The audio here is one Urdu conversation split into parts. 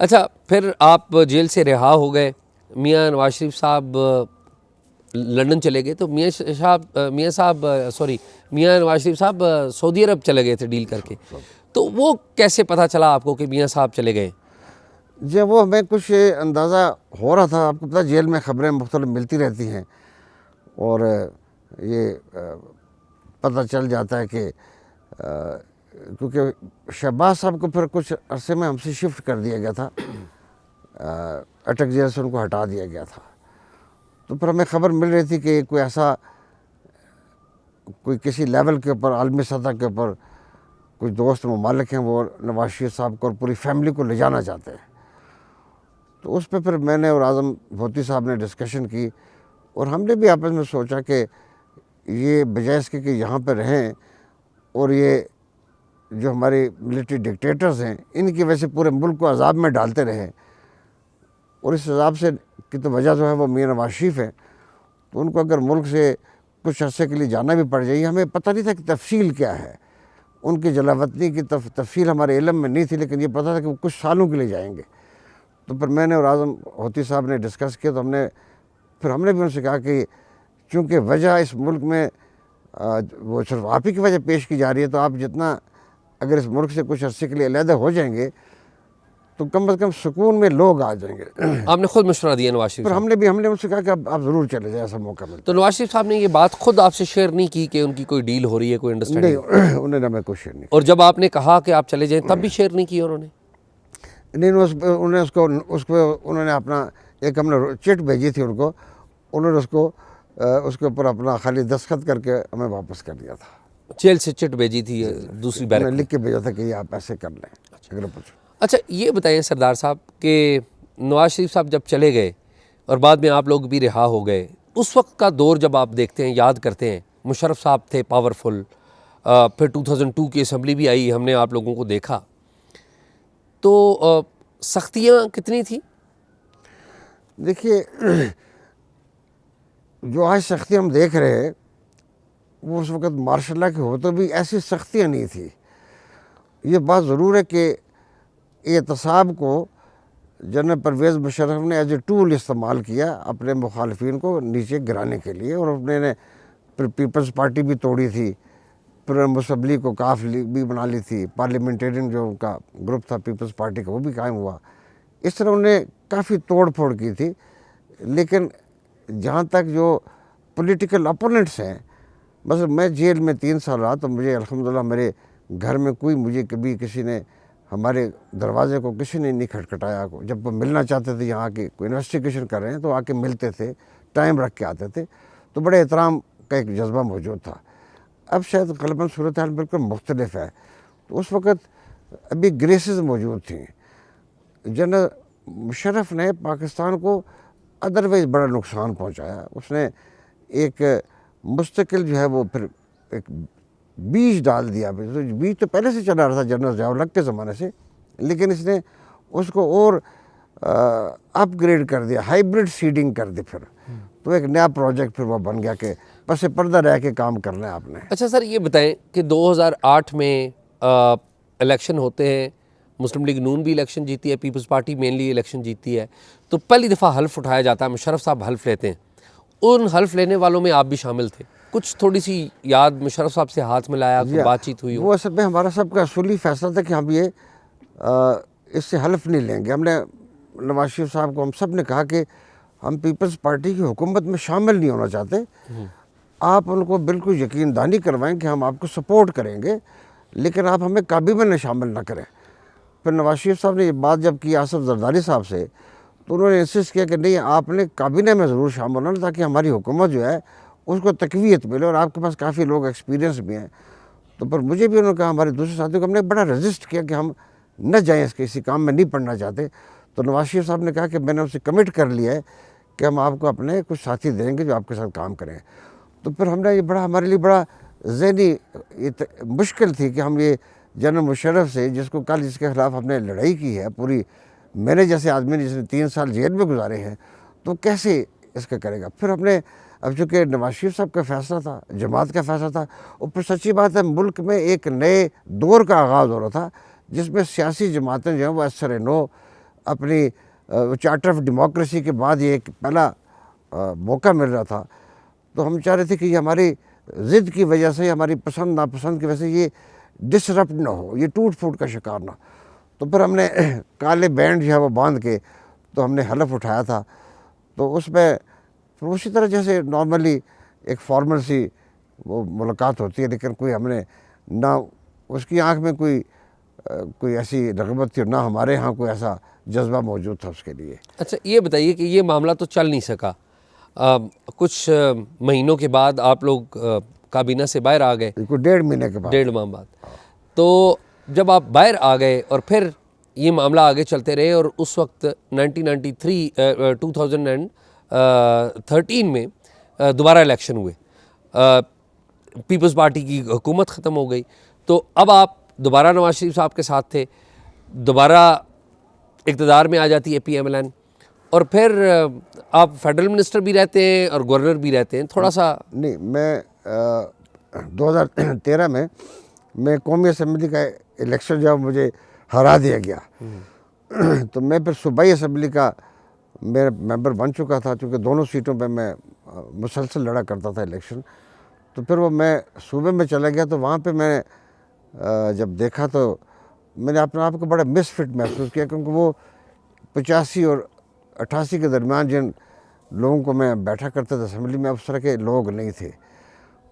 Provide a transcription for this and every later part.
اچھا پھر آپ جیل سے رہا ہو گئے, میاں نواز شریف صاحب لندن چلے گئے, تو میاں نواز شریف صاحب سعودی عرب چلے گئے تھے ڈیل کر کے, تو وہ کیسے پتہ چلا آپ کو کہ میاں صاحب چلے گئے؟ جی وہ ہمیں کچھ اندازہ ہو رہا تھا. آپ کو پتہ جیل میں خبریں مختلف ملتی رہتی ہیں, اور یہ پتہ چل جاتا ہے کہ کیونکہ شہباز صاحب کو پھر کچھ عرصے میں ہم سے شفٹ کر دیا گیا تھا, اٹک جیل سے ان کو ہٹا دیا گیا تھا. تو پھر ہمیں خبر مل رہی تھی کہ کوئی ایسا کوئی کسی لیول کے اوپر عالمی سطح کے اوپر کچھ دوست ممالک ہیں وہ نواز شریف صاحب کو اور پوری فیملی کو لے جانا چاہتے ہیں. تو اس پہ پھر میں نے اور اعظم بھوتی صاحب نے ڈسکشن کی, اور ہم نے بھی آپس میں سوچا کہ یہ بجائے اس کے کہ یہاں پہ رہیں اور یہ جو ہمارے ملٹری ڈکٹیٹرز ہیں ان کی وجہ سے پورے ملک کو عذاب میں ڈالتے رہیں, اور اس عذاب سے کی تو وجہ جو ہے وہ میاں نواز شریف ہے, تو ان کو اگر ملک سے کچھ عرصے کے لیے جانا بھی پڑ جائے, ہمیں پتہ نہیں تھا کہ تفصیل کیا ہے, ان کی جلاوطنی کی تفصیل ہمارے علم میں نہیں تھی, لیکن یہ پتہ تھا کہ وہ کچھ سالوں کے لیے جائیں گے. تو پھر میں نے اور اعظم بھوتی صاحب نے ڈسکس کیا, تو ہم نے بھی ان سے کہا کہ چونکہ وجہ اس ملک میں وہ صرف آپ ہی کی وجہ پیش کی جا رہی ہے, تو آپ جتنا اگر اس ملک سے کچھ عرصے کے لیے علیحدہ ہو جائیں گے تو کم از کم سکون میں لوگ آ جائیں گے. آپ نے خود مشورہ دیا نواز شریف پھر صاحب؟ ہم نے ان سے کہا کہ آپ ضرور چلے جائیں, ایسا موقع ملتا. تو نواز شریف صاحب نے یہ بات خود آپ سے شیئر نہیں کی کہ ان کی کوئی ڈیل ہو رہی ہے, کوئی انڈرسٹینڈنگ؟ نہیں, انہوں نے ہمیں کوئی شیئر نہیں اور جب آپ نے کہا کہ آپ چلے جائیں تب بھی شیئر نہیں کیا انہوں نے؟ نہیں, انہوں نے اپنا ایک ہم نے چٹ بھیجی تھی ان کو, انہوں نے اس کے اوپر اپنا خالی دستخط کر کے ہمیں واپس کر دیا تھا. جیل سے چٹ بھیجی تھی دوسری بیرک انہوں نے میں؟ لکھ کے بھیجا تھا کہ یہ آپ ایسے کر لیں. اگر پوچھو اچھا یہ بتائیں سردار صاحب کہ نواز شریف صاحب جب چلے گئے اور بعد میں آپ لوگ بھی رہا ہو گئے, اس وقت کا دور جب آپ دیکھتے ہیں, یاد کرتے ہیں, مشرف صاحب تھے پاورفل, پھر 2002 کی اسمبلی بھی آئی, ہم نے آپ لوگوں کو دیکھا, تو سختیاں کتنی تھیں؟ دیکھیے جو آج سختی ہم دیکھ رہے ہیں وہ اس وقت ماشاء اللہ کے ہوتے بھی ایسی سختیاں نہیں تھی. یہ بات ضرور ہے کہ اعتصاب کو جنرل پرویز مشرف نے ایز اے ٹول استعمال کیا اپنے مخالفین کو نیچے گرانے کے لیے, اور اپنے نے پھر پیپلز پارٹی بھی توڑی تھی, پھر اسمبلی کو کاف لیگ بھی بنا لی تھی, پارلیمنٹیرین جو ان کا گروپ تھا پیپلز پارٹی کا وہ بھی قائم ہوا. اس طرح انہوں نے کافی توڑ پھوڑ کی تھی. لیکن جہاں تک جو پولیٹیکل اپوننٹس ہیں, بس میں جیل میں 3 سال رہا تو مجھے الحمدللہ میرے گھر میں مجھے کبھی کسی نے ہمارے دروازے کو کسی نے نہیں کھٹکھٹایا. جب وہ ملنا چاہتے تھے, یہاں کے کوئی انویسٹیگیشن کر رہے ہیں تو آ کے ملتے تھے, ٹائم رکھ کے آتے تھے, تو بڑے احترام کا ایک جذبہ موجود تھا. اب شاید غالباً صورتحال بالکل مختلف ہے. تو اس وقت ابھی گریسز موجود تھیں. جنرل مشرف نے پاکستان کو ادروائز بڑا نقصان پہنچایا. اس نے ایک مستقل جو ہے وہ پھر ایک بیج ڈال دیا. بیج تو پہلے سے چلا رہا تھا جنرل ضیاء الحق کے زمانے سے, لیکن اس نے اس کو اور اپ گریڈ کر دیا, ہائیبرڈ سیڈنگ کر دی. پھر تو ایک نیا پروجیکٹ پھر وہ بن گیا کہ پس پردہ رہ کے کام کرنا ہے آپ نے. اچھا سر یہ بتائیں کہ 2008 میں الیکشن ہوتے ہیں, مسلم لیگ نون بھی الیکشن جیتی ہے, پیپلز پارٹی مینلی الیکشن جیتی ہے, تو پہلی دفعہ حلف اٹھایا جاتا ہے, مشرف صاحب حلف لیتے ہیں. ان حلف لینے والوں میں آپ بھی شامل تھے, کچھ تھوڑی سی یاد مشرف صاحب سے ہاتھ ملایا, کوئی بات چیت ہوئی ہو؟ وہ اصل میں ہمارا سب کا اصولی فیصلہ تھا کہ ہم یہ اس سے حلف نہیں لیں گے. ہم نے نواز شریف صاحب کو ہم سب نے کہا کہ ہم پیپلز پارٹی کی حکومت میں شامل نہیں ہونا چاہتے. آپ ان کو بالکل یقین دہانی کروائیں کہ ہم آپ کو سپورٹ کریں گے, لیکن آپ ہمیں کابینہ میں شامل نہ کریں. پھر نواز شریف صاحب نے یہ بات جب کی آصف زرداری صاحب سے, تو انہوں نے انسسٹ کیا کہ نہیں, آپ نے کابینہ میں ضرور شامل ہونا تاکہ ہماری حکومت جو ہے اس کو تقویت ملے, اور آپ کے پاس کافی لوگ ایکسپیرینس بھی ہیں. تو پھر مجھے بھی انہوں نے کہا, ہمارے دوسرے ساتھیوں کو ہم نے بڑا رجسٹ کیا کہ ہم نہ جائیں, اس کے اسی کام میں نہیں پڑنا چاہتے. تو نواز شریف صاحب نے کہا کہ میں نے اسے کمٹ کر لیا ہے کہ ہم آپ کو اپنے کچھ ساتھی دیں گے جو آپ کے ساتھ کام کریں. تو پھر ہم نے یہ ہمارے لیے بڑا ذہنی مشکل تھی کہ ہم یہ جنرل مشرف سے, جس کے خلاف ہم نے لڑائی کی ہے پوری, میرے جیسے آدمی نے جس نے 3 سال جیل میں گزارے ہیں, تو کیسے اس کا کرے گا. پھر ہم نے اب چونکہ نواز شریف صاحب کا فیصلہ تھا, جماعت کا فیصلہ تھا, اور پھر سچی بات ہے ملک میں ایک نئے دور کا آغاز ہو رہا تھا جس میں سیاسی جماعتیں جو ہیں وہ اثر نو اپنی چارٹر آف ڈیموکریسی کے بعد یہ ایک پہلا موقع مل رہا تھا، تو ہم چاہ رہے تھے کہ یہ ہماری ضد کی وجہ سے، ہماری پسند ناپسند کی وجہ سے یہ ڈسرپٹ نہ ہو، یہ ٹوٹ پھوٹ کا شکار نہ ہو۔ تو پھر ہم نے کالے بینڈ جو ہے وہ باندھ کے تو ہم نے حلف اٹھایا تھا، تو اس میں پھر اسی طرح جیسے نارملی ایک فارمل سی وہ ملاقات ہوتی ہے، لیکن کوئی ہم نے نہ اس کی آنکھ میں کوئی ایسی رغبت تھی اور نہ ہمارے ہاں کوئی ایسا جذبہ موجود تھا اس کے لیے۔ اچھا یہ بتائیے کہ یہ معاملہ تو چل نہیں سکا، کچھ مہینوں کے بعد آپ لوگ کابینہ سے باہر آ گئے، کوئی 1.5 مہینے کے بعد 1.5 ماہ بعد، تو جب آپ باہر آ گئے اور پھر یہ معاملہ آگے چلتے رہے، اور اس وقت 2013 میں دوبارہ الیکشن ہوئے، پیپلز پارٹی کی حکومت ختم ہو گئی، تو اب آپ دوبارہ نواز شریف صاحب کے ساتھ تھے، دوبارہ اقتدار میں آ جاتی ہے پی ایم ایل این، اور پھر آپ فیڈرل منسٹر بھی رہتے ہیں اور گورنر بھی رہتے ہیں، تھوڑا سا نہیں، میں 2013 میں قومی اسمبلی کا الیکشن جب مجھے ہرا دیا گیا، تو میں پھر صوبائی اسمبلی کا میرا ممبر بن چکا تھا، چونکہ دونوں سیٹوں پہ میں مسلسل لڑا کرتا تھا الیکشن۔ تو پھر وہ میں صوبے میں چلا گیا، تو وہاں پہ میں جب دیکھا تو میں نے اپنے آپ کو بڑا مس فٹ محسوس کیا، کیونکہ وہ 85 اور 88 کے درمیان جن لوگوں کو میں بیٹھا کرتا تھا اسمبلی میں، اس طرح کے لوگ نہیں تھے،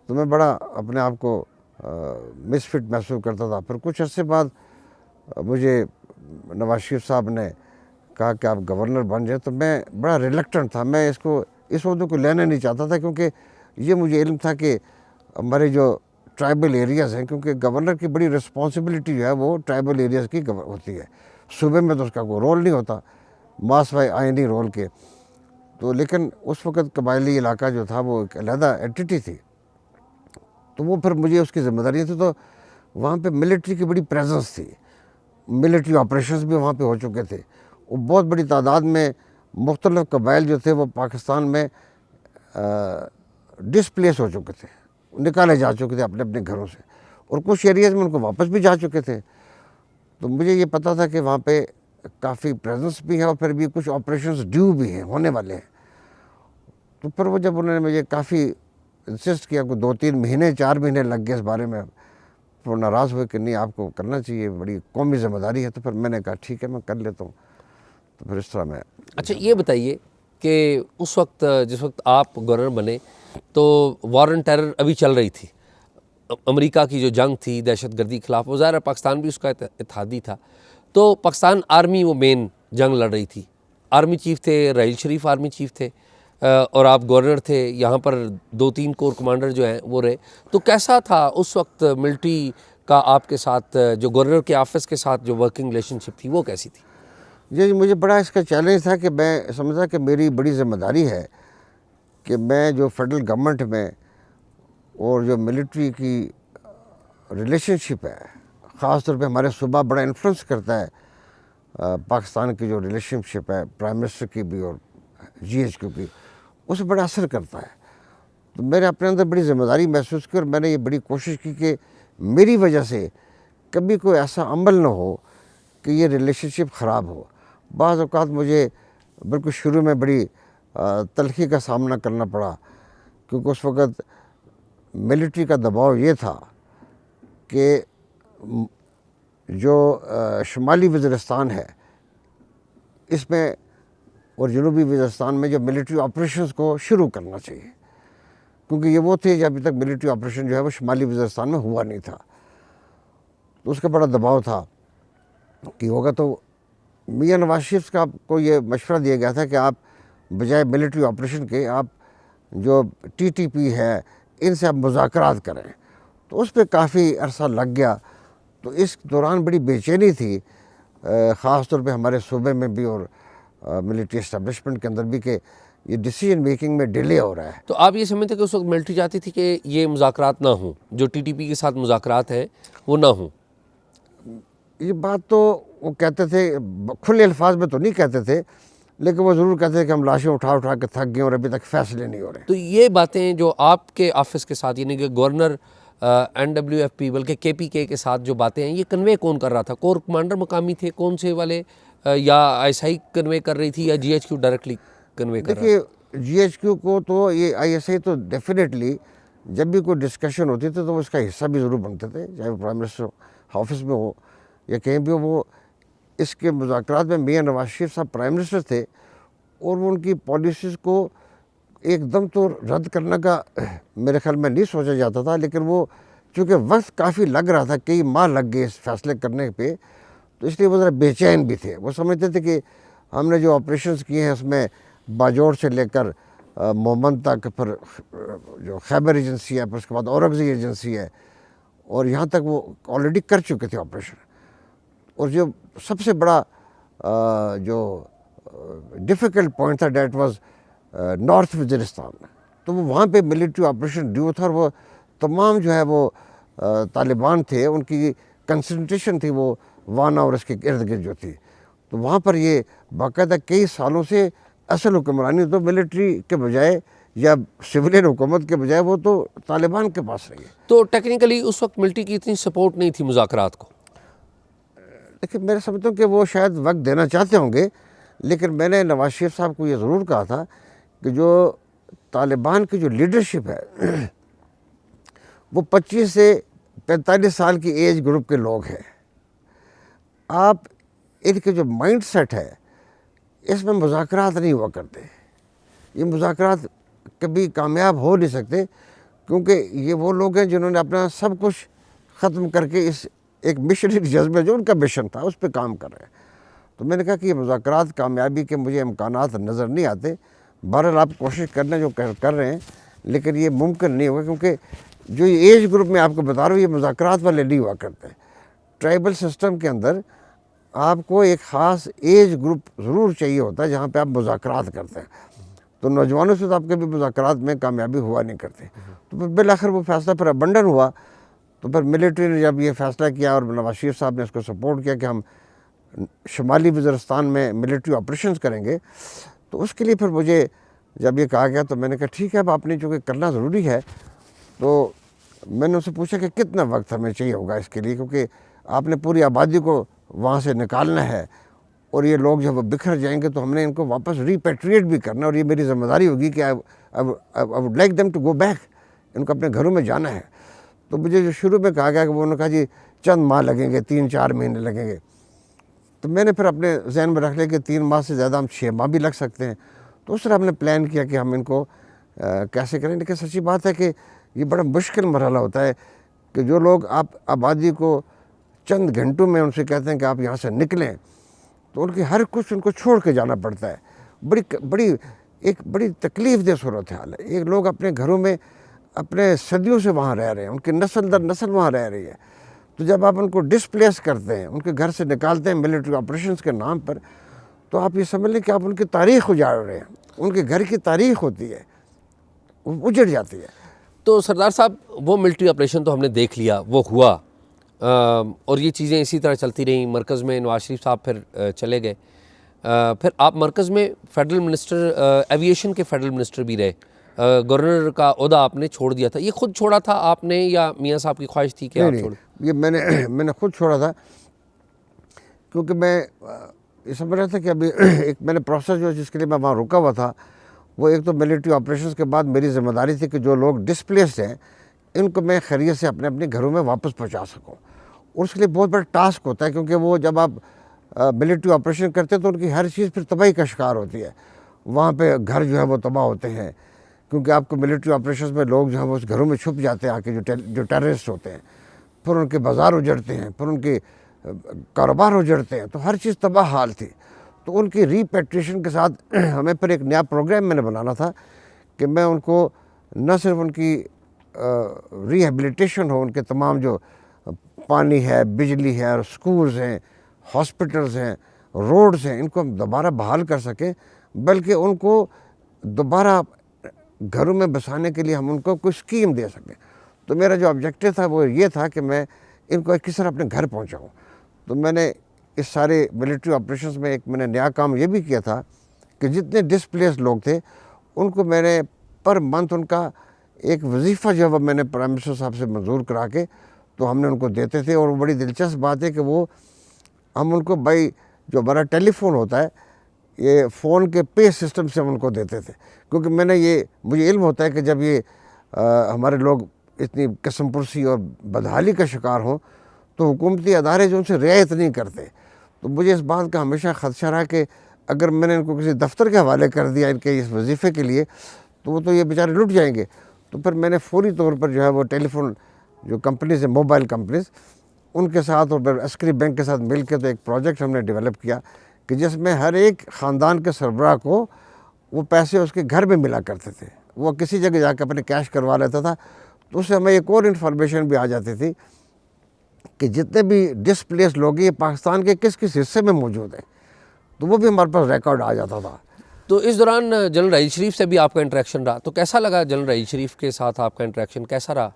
تو میں بڑا اپنے آپ کو مس فٹ محسوس کرتا تھا۔ پھر کچھ عرصے بعد مجھے نواز شریف صاحب نے کہا کہ آپ گورنر بن جائیں، تو میں بڑا ریلیکٹنٹ تھا، میں اس عہدے کو لینا نہیں چاہتا تھا، کیونکہ یہ مجھے علم تھا کہ ہمارے جو ٹرائبل ایریاز ہیں، کیونکہ گورنر کی بڑی رسپانسبلٹی جو ہے وہ ٹرائبل ایریاز کی ہوتی ہے، صوبے میں تو اس کا کوئی رول نہیں ہوتا ماسوائے آئینی رول کے، تو لیکن اس وقت قبائلی علاقہ جو تھا وہ ایک علیحدہ اینٹی تھی، تو وہ پھر مجھے اس کی ذمہ داری تھی، تو وہاں پہ ملٹری کی بڑی پریزنس تھی، ملٹری آپریشنز بھی وہاں پہ ہو چکے تھے، وہ بہت بڑی تعداد میں مختلف قبائل جو تھے وہ پاکستان میں ڈسپلیس ہو چکے تھے، نکالے جا چکے تھے اپنے اپنے گھروں سے، اور کچھ ایریاز میں ان کو واپس بھی جا چکے تھے، تو مجھے یہ پتہ تھا کہ وہاں پہ کافی پریزنس بھی ہے، اور پھر بھی کچھ آپریشنز ڈیو بھی ہیں، ہونے والے ہیں۔ تو پھر وہ جب انہوں نے مجھے کافی انسسٹ کیا، کوئی 2-3 مہینے 4 مہینے لگ گئے اس بارے میں، وہ ناراض ہوئے کہ نہیں آپ کو کرنا چاہیے، بڑی قومی ذمہ داری ہے، تو پھر میں نے کہا ٹھیک ہے میں کر لیتا ہوں، تو پھر اس طرح میں۔ اچھا یہ بتائیے کہ اس وقت جس وقت آپ گورنر بنے تو وار آن ٹیرر ابھی چل رہی تھی، امریکہ کی جو جنگ تھی دہشت گردی کے خلاف، وہ ظاہر ہے پاکستان بھی اس کا اتحادی تھا، تو پاکستان آرمی وہ مین جنگ لڑ رہی تھی، آرمی چیف تھے راحیل شریف، آرمی چیف تھے، اور آپ گورنر تھے، یہاں پر 2-3 کور کمانڈر جو ہیں وہ رہے، تو کیسا تھا اس وقت ملٹری کا آپ کے ساتھ، جو گورنر کے آفس کے ساتھ جو ورکنگ ریلیشن شپ تھی وہ کیسی تھی؟ جی مجھے بڑا اس کا چیلنج تھا کہ میں سمجھا کہ میری بڑی ذمہ داری ہے کہ میں جو فیڈرل گورنمنٹ میں اور جو ملٹری کی ریلیشن شپ ہے، خاص طور پہ ہمارے صوبہ بڑا انفلوئنس کرتا ہے پاکستان کی جو ریلیشن شپ ہے پرائم منسٹر کی بھی اور جی ایچ کیو کی، اس بڑا اثر کرتا ہے، تو میں نے اپنے اندر بڑی ذمہ داری محسوس کی، اور میں نے یہ بڑی کوشش کی کہ میری وجہ سے کبھی کوئی ایسا عمل نہ ہو کہ یہ ریلیشن شپ خراب ہو۔ بعض اوقات مجھے بالکل شروع میں بڑی تلخی کا سامنا کرنا پڑا، کیونکہ اس وقت ملٹری کا دباؤ یہ تھا کہ جو شمالی وزیرستان ہے اس میں اور جنوبی وزیرستان میں جو ملٹری آپریشنز کو شروع کرنا چاہیے، کیونکہ یہ وہ تھے جب ابھی تک ملٹری آپریشن جو ہے وہ شمالی وزیرستان میں ہوا نہیں تھا، تو اس کا بڑا دباؤ تھا کہ ہوگا، تو میاں نواز شریف کا کو یہ مشورہ دیا گیا تھا کہ آپ بجائے ملٹری آپریشن کے آپ جو ٹی ٹی پی ہے ان سے آپ مذاکرات کریں، تو اس پہ کافی عرصہ لگ گیا، تو اس دوران بڑی بے چینی تھی خاص طور پہ ہمارے صوبے میں بھی اور ملٹری اسٹیبلشمنٹ کے اندر بھی کہ یہ ڈیسیجن میکنگ میں ڈیلے ہو رہا ہے۔ تو آپ یہ سمجھتے کہ اس وقت ملٹری چاہتی تھی کہ یہ مذاکرات نہ ہوں، جو ٹی ٹی پی کے ساتھ مذاکرات ہیں وہ نہ ہوں؟ یہ بات تو وہ کہتے تھے، کھلے الفاظ میں تو نہیں کہتے تھے، لیکن وہ ضرور کہتے تھے کہ ہم لاشیں اٹھا اٹھا کے تھک گئے اور ابھی تک فیصلے نہیں ہو رہے۔ تو یہ باتیں جو آپ کے آفس کے ساتھ، یعنی کہ گورنر NWFP بلکہ KPK کے ساتھ جو باتیں ہیں، یہ کنوے کون کر رہا تھا؟ کور کمانڈر مقامی تھے؟ کون سے والے یا ISI کنوے کر رہی تھی یا GHQ ڈائریکٹلی کنوے کر رہا دیکھیے GHQ کو تو یہ ISI تو ڈیفینیٹلی جب بھی کوئی ڈسکشن ہوتی تھی تو وہ اس کا حصہ بھی ضرور بنتے تھے، چاہے وہ پرائم منسٹر آفس میں ہو یا کہیں بھی ہو۔ وہ اس کے مذاکرات میں میاں نواز شریف صاحب پرائم منسٹر تھے اور وہ ان کی پالیسیز کو ایک دم تو رد کرنے کا میرے خیال میں نہیں سوچا جاتا تھا، لیکن وہ چونکہ وقت کافی لگ رہا تھا، کئی ماہ لگ گئے اس فیصلے کرنے پہ، تو اس لیے وہ ذرا بے چین بھی تھے۔ وہ سمجھتے تھے کہ ہم نے جو آپریشنز کیے ہیں اس میں باجوڑ سے لے کر مومن تک، پھر جو خیبر ایجنسی ہے، پھر اس کے بعد اورنگزی ایجنسی ہے، اور یہاں تک وہ آلریڈی کر چکے تھے آپریشن۔ اور جو سب سے بڑا جو ڈیفیکلٹ پوائنٹ تھا دیٹ واز نارتھ وزیرستان، تو وہ وہاں پہ ملٹری آپریشن ڈیو تھا، اور وہ تمام جو ہے وہ طالبان تھے ان کی کنسنٹریشن تھی وہ وانا اور اس کے ارد گرد جو تھی، تو وہاں پر یہ باقاعدہ کئی سالوں سے اصل حکمرانی تو ملٹری کے بجائے یا سویلین حکومت کے بجائے وہ تو طالبان کے پاس رہی ہے۔ تو ٹیکنیکلی اس وقت ملٹری کی اتنی سپورٹ نہیں تھی مذاکرات کو؟ دیکھیے میں سمجھتا ہوں کہ وہ شاید وقت دینا چاہتے ہوں گے، لیکن میں نے نواز شریف صاحب کو یہ ضرور کہا تھا کہ جو طالبان کی جو لیڈرشپ ہے وہ 25 سے 45 سال کی ایج گروپ کے لوگ ہیں۔ آپ ان کے جو مائنڈ سیٹ ہے اس میں مذاکرات نہیں ہوا کرتے، یہ مذاکرات کبھی کامیاب ہو نہیں سکتے، کیونکہ یہ وہ لوگ ہیں جنہوں نے اپنا سب کچھ ختم کر کے اس ایک مشنری جذبے جو ان کا مشن تھا اس پہ کام کر رہے ہیں۔ تو میں نے کہا کہ یہ مذاکرات کامیابی کے مجھے امکانات نظر نہیں آتے۔ بہرحال آپ کوشش کرنے جو کر رہے ہیں، لیکن یہ ممکن نہیں ہوگا، کیونکہ جو یہ ایج گروپ میں آپ کو بتا رہا ہوں یہ مذاکرات والے نہیں ہوا کرتے۔ ٹرائبل سسٹم کے اندر آپ کو ایک خاص ایج گروپ ضرور چاہیے ہوتا ہے جہاں پہ آپ مذاکرات کرتے ہیں، تو نوجوانوں سے تو آپ کبھی مذاکرات میں کامیابی ہوا نہیں کرتے۔ تو پھر بالآخر وہ فیصلہ پھر ابنڈن ہوا، تو پھر ملٹری نے جب یہ فیصلہ کیا اور نواز شریف صاحب نے اس کو سپورٹ کیا کہ ہم شمالی وزیرستان میں ملٹری آپریشنز کریں گے، تو اس کے لیے پھر مجھے جب یہ کہا گیا تو میں نے کہا ٹھیک ہے اب آپ نے چونکہ کرنا ضروری ہے، تو میں نے ان سے پوچھا کہ کتنا وقت ہمیں چاہیے ہوگا اس کے لیے، کیونکہ آپ نے پوری آبادی کو وہاں سے نکالنا ہے اور یہ لوگ جب بکھر جائیں گے تو ہم نے ان کو واپس ریپیٹریٹ بھی کرنا، اور یہ میری ذمہ داری ہوگی کہ I would like them to go back, ان کو اپنے گھروں میں جانا ہے۔ تو مجھے جو شروع میں کہا گیا کہ وہ انہوں نے کہا جی چند ماہ لگیں گے، 3-4 مہینے لگیں گے، تو میں نے پھر اپنے ذہن میں رکھ لیا کہ 3 ماہ سے زیادہ ہم 6 ماہ بھی لگ سکتے ہیں۔ تو اس طرح ہم نے پلان کیا کہ ہم ان کو کیسے کریں، لیکن سچی بات ہے کہ یہ بڑا مشکل مرحلہ ہوتا ہے کہ جو لوگ آپ آبادی کو چند گھنٹوں میں ان سے کہتے ہیں کہ آپ یہاں سے نکلیں، تو ان کی ہر کچھ ان کو چھوڑ کے جانا پڑتا ہے۔ ایک بڑی تکلیف دہ صورتحال ہے۔ ایک لوگ اپنے گھروں میں اپنے صدیوں سے وہاں رہ رہے ہیں، ان کی نسل در نسل وہاں رہ رہی ہے، تو جب آپ ان کو ڈسپلیس کرتے ہیں، ان کے گھر سے نکالتے ہیں ملٹری آپریشنز کے نام پر، تو آپ یہ سمجھ لیں کہ آپ ان کی تاریخ اجاڑ رہے ہیں، ان کے گھر کی تاریخ ہوتی ہے وہ اجڑ جاتی ہے۔ تو سردار صاحب وہ ملٹری آپریشن تو ہم نے دیکھ لیا، وہ ہوا، اور یہ چیزیں اسی طرح چلتی رہیں۔ مرکز میں نواز شریف صاحب پھر چلے گئے، پھر آپ مرکز میں فیڈرل منسٹر، ایویشن کے فیڈرل منسٹر بھی رہے، گورنر کا عہدہ آپ نے چھوڑ دیا تھا، یہ خود چھوڑا تھا آپ نے یا میاں صاحب کی خواہش تھی کہ آپ چھوڑیں؟ یہ میں نے خود چھوڑا تھا، کیونکہ میں یہ سمجھ رہا تھا کہ ابھی ایک میں نے پروسیس جو جس کے لیے میں وہاں رکا ہوا تھا، وہ ایک تو ملٹری آپریشنز کے بعد میری ذمہ داری تھی کہ جو لوگ ڈسپلیسڈ ہیں ان کو میں خیریت سے اپنے گھروں میں واپس پہنچا سکوں، اور اس کے لیے بہت بڑا ٹاسک ہوتا ہے، کیونکہ وہ جب آپ ملٹری آپریشن کرتے ہیں تو ان کی ہر چیز پھر تباہی کا شکار ہوتی ہے، وہاں پہ گھر جو ہے وہ تباہ ہوتے ہیں، کیونکہ آپ کو ملٹری آپریشنز میں لوگ جو ہیں وہ اس گھروں میں چھپ جاتے ہیں، آ کے جو ٹیررسٹ ہوتے ہیں، پھر ان کے بازار اجڑتے ہیں، پھر ان کے کاروبار اجڑتے ہیں، تو ہر چیز تباہ حال تھی۔ تو ان کی ریپیٹریشن کے ساتھ ہمیں پھر ایک نیا پروگرام میں نے بنانا تھا کہ میں ان کو نہ صرف ان کی ریہیبلیٹیشن ہو، ان کے تمام جو پانی ہے، بجلی ہے، اور سکولز ہیں، ہاسپٹلز ہیں، روڈز ہیں، ان کو ہم دوبارہ بحال کر سکیں، بلکہ ان کو دوبارہ گھروں میں بسانے کے لیے ہم ان کو کوئی اسکیم دے سکیں۔ تو میرا جو آبجیکٹیو تھا وہ یہ تھا کہ میں ان کو کس طرح اپنے گھر پہنچاؤں۔ تو میں نے اس سارے ملٹری آپریشنز میں میں نے نیا کام یہ بھی کیا تھا کہ جتنے ڈسپلیس لوگ تھے ان کو میں نے پر منتھ ان کا ایک وظیفہ جو ہے میں نے پرائم منسٹر صاحب سے منظور کرا کے تو ہم نے ان کو دیتے تھے، اور وہ بڑی دلچسپ بات ہے کہ وہ ہم ان کو بائی جو ہمارا ٹیلی فون ہوتا ہے یہ فون کے پے سسٹم سے ہم ان کو دیتے تھے، کیونکہ مجھے علم ہوتا ہے کہ جب یہ ہمارے لوگ اتنی قسم پرسی اور بدحالی کا شکار ہوں تو حکومتی ادارے جو ان سے رعایت نہیں کرتے. تو مجھے اس بات کا ہمیشہ خدشہ رہا کہ اگر میں نے ان کو کسی دفتر کے حوالے کر دیا ان کے اس وظیفے کے لیے تو وہ تو یہ بیچارے لٹ جائیں گے. تو پھر میں نے فوری طور پر جو ہے وہ ٹیلی فون جو کمپنیز ہیں، موبائل کمپنیز، ان کے ساتھ اور پھر عسکری بینک کے ساتھ مل کے تو ایک پروجیکٹ ہم نے ڈیولپ کیا کہ جس میں ہر ایک خاندان کے سربراہ کو وہ پیسے اس کے گھر میں ملا کرتے تھے. وہ کسی جگہ جا کے اپنے کیش کروا لیتا تھا تو اس سے ہمیں ایک اور انفارمیشن بھی آ جاتی تھی کہ جتنے بھی ڈسپلیس لوگ یہ پاکستان کے کس کس حصے میں موجود ہیں، تو وہ بھی ہمارے پاس ریکارڈ آ جاتا تھا. تو اس دوران جنرل رحیل شریف سے بھی آپ کا انٹریکشن رہا، تو کیسا لگا جنرل رحیل شریف کے ساتھ آپ کا انٹریکشن کیسا رہا؟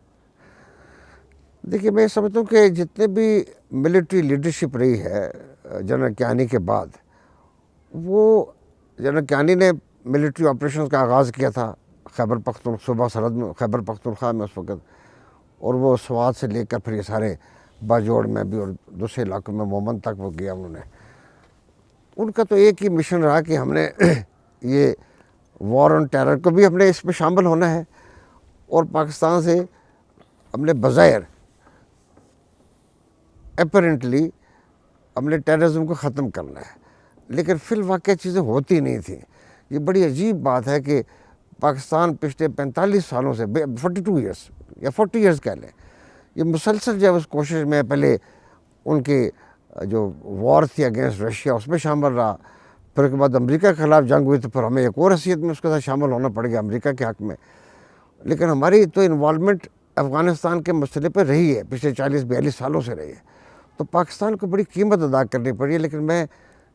دیکھیے میں سمجھتا ہوں کہ جتنے بھی ملٹری لیڈرشپ رہی ہے جنرل کیانی کے بعد، وہ جنرل کیانی نے ملٹری آپریشنز کا آغاز کیا تھا خیبر صوبہ سرحد میں، خیبر پختونخوا میں اس وقت، اور وہ سوات سے لے کر پھر یہ سارے باجوڑ میں بھی اور دوسرے علاقوں میں مومن تک وہ گیا. انہوں نے ان کا تو ایک ہی مشن رہا کہ ہم نے یہ وار آن ٹیرر کو بھی ہم نے اس میں شامل ہونا ہے اور پاکستان سے ہم نے بظاہر اپیرنٹلی ہم نے ٹیررزم کو ختم کرنا ہے، لیکن فی الواقع چیزیں ہوتی نہیں تھیں. یہ بڑی عجیب بات ہے کہ پاکستان پچھلے 45 سالوں سے 42 ایئرس یا 40 ایئرس کہہ لیں، یہ مسلسل جو ہے اس کوشش میں پہلے ان کے جو وار تھی اگینسٹ رشیا اس میں شامل رہا، پھر اس کے بعد امریکہ کے خلاف جنگ ہوئی تو پھر ہمیں ایک اور حیثیت میں اس کے ساتھ شامل ہونا پڑ گیا امریکہ کے حق میں. لیکن ہماری تو انوالومنٹ افغانستان کے مسئلے پہ رہی ہے، پچھلے 40-42 سالوں سے رہی ہے، تو پاکستان کو بڑی قیمت ادا کرنی پڑی ہے. لیکن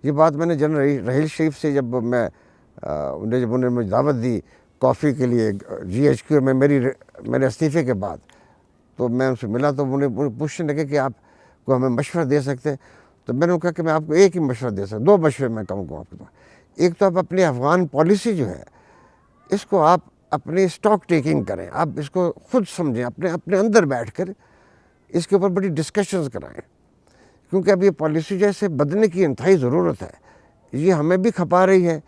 یہ بات میں نے جنرل رحیل شریف سے جب انہوں نے مجھے دعوت دی کافی کے لیے GHQ میں میرے استعفے کے بعد، تو میں ان سے ملا تو انہیں پوچھنے لگے کہ آپ کو ہمیں مشورہ دے سکتے ہیں. تو میں نے کہا کہ میں آپ کو ایک ہی مشورہ دے سکتا، 2 مشورے میں کہوں گا آپ کو. ایک تو آپ اپنی افغان پالیسی جو ہے اس کو آپ اپنی اسٹاک ٹیکنگ کریں، آپ اس کو خود سمجھیں، اپنے اندر بیٹھ کر اس کے اوپر بڑی ڈسکشنز کرائیں، کیونکہ اب یہ پالیسی جیسے بدلنے کی انتہائی ضرورت ہے. یہ ہمیں بھی کھپا رہی ہے،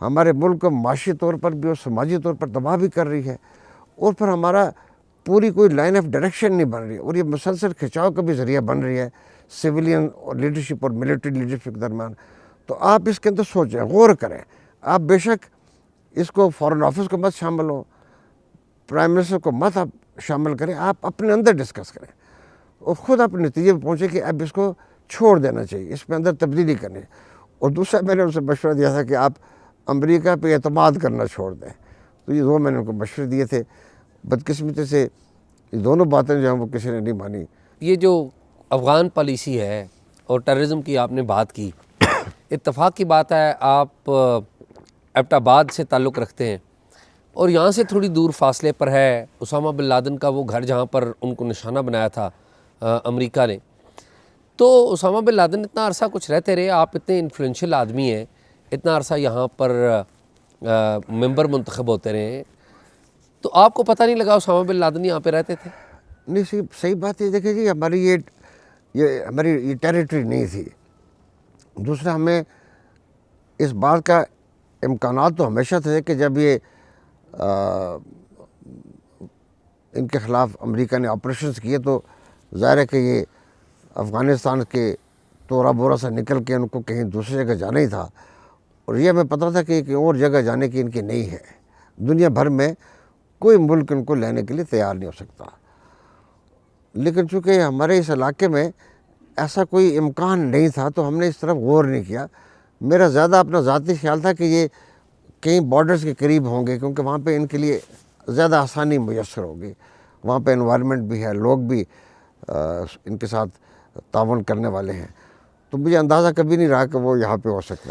ہمارے ملک کو معاشی طور پر بھی اور سماجی طور پر تباہ بھی کر رہی ہے، اور پھر ہمارا پوری کوئی لائن آف ڈائریکشن نہیں بن رہی، اور یہ مسلسل کھچاؤ کا بھی ذریعہ بن رہی ہے سویلین اور لیڈرشپ اور ملٹری لیڈرشپ کے درمیان. تو آپ اس کے اندر سوچیں، غور کریں. آپ بے شک اس کو فارن آفس کو مت شامل ہو، پرائم منسٹر کو مت آپ شامل کریں، آپ اپنے اندر ڈسکس کریں اور خود آپ نتیجے پہ پہنچیں کہ اب اس کو چھوڑ دینا چاہیے، اس میں اندر تبدیلی کرنی. اور دوسرا میں نے ان سے مشورہ دیا تھا کہ آپ امریکہ پہ اعتماد کرنا چھوڑ دیں. تو یہ 2 میں نے ان کو مشورے دیے تھے. بدقسمتی سے یہ دونوں باتیں جو ہیں وہ کسی نے نہیں مانی. یہ جو افغان پالیسی ہے اور ٹیررزم کی آپ نے بات کی، اتفاق کی بات ہے آپ ایبٹ آباد سے تعلق رکھتے ہیں اور یہاں سے تھوڑی دور فاصلے پر ہے اسامہ بن لادن کا وہ گھر جہاں پر ان کو نشانہ بنایا تھا امریکہ نے. تو اسامہ بن لادن اتنا عرصہ کچھ رہتے رہے، آپ اتنے انفلوئنشل آدمی ہیں، اتنا عرصہ یہاں پر ممبر منتخب ہوتے رہے، تو آپ کو پتہ نہیں لگا اسامہ بن لادن یہاں پہ رہتے تھے؟ نہیں، صحیح بات ہے. دیکھیں جی، ہماری یہ ٹیریٹری نہیں تھی. دوسرا ہمیں اس بات کا امکانات تو ہمیشہ تھے کہ جب یہ ان کے خلاف امریکہ نے آپریشنز کیے تو ظاہر ہے کہ یہ افغانستان کے تورا بورا سے نکل کے ان کو کہیں دوسری جگہ جانا ہی تھا، اور یہ ہمیں پتہ تھا کہ اور جگہ جانے کی ان کی نہیں ہے. دنیا بھر میں کوئی ملک ان کو لینے کے لیے تیار نہیں ہو سکتا. لیکن چونکہ ہمارے اس علاقے میں ایسا کوئی امکان نہیں تھا تو ہم نے اس طرف غور نہیں کیا. میرا زیادہ اپنا ذاتی خیال تھا کہ یہ کہیں بارڈرز کے قریب ہوں گے، کیونکہ وہاں پہ ان کے لیے زیادہ آسانی میسر ہوگی، وہاں پہ انوائرمنٹ بھی ہے، لوگ بھی ان کے ساتھ تعاون کرنے والے ہیں. تو مجھے اندازہ کبھی نہیں رہا کہ وہ یہاں پہ ہو سکتا ہے.